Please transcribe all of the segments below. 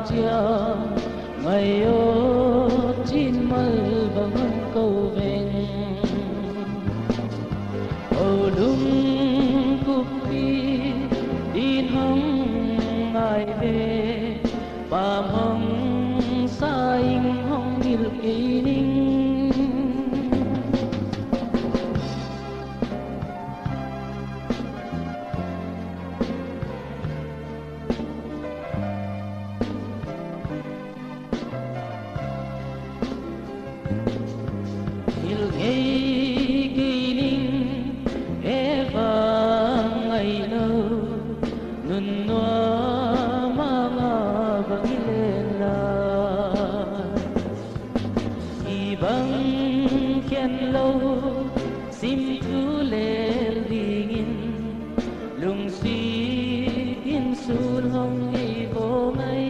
chia ngày ô chín mây bằng câu ven ô đúng cục đi hông ai về và hông sa in hông il kỳ ninh il ngày kỳ ninh e vang ngày lâu nun noa mga bagilena ibang khen lâu sim thu lel dingin lung si in sul hong i vô ngay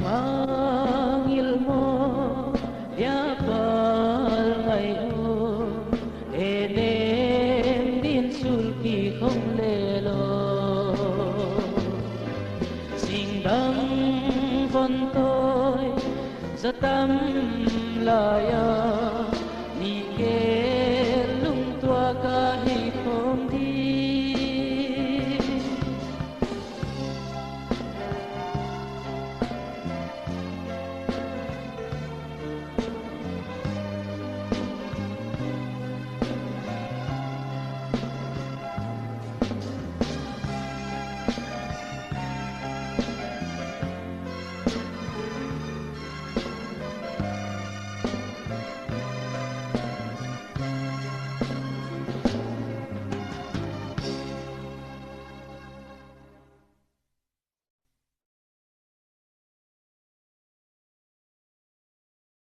mangil mo yapal ngayon enem din sulki không lelo singdang von tôi za tâm laya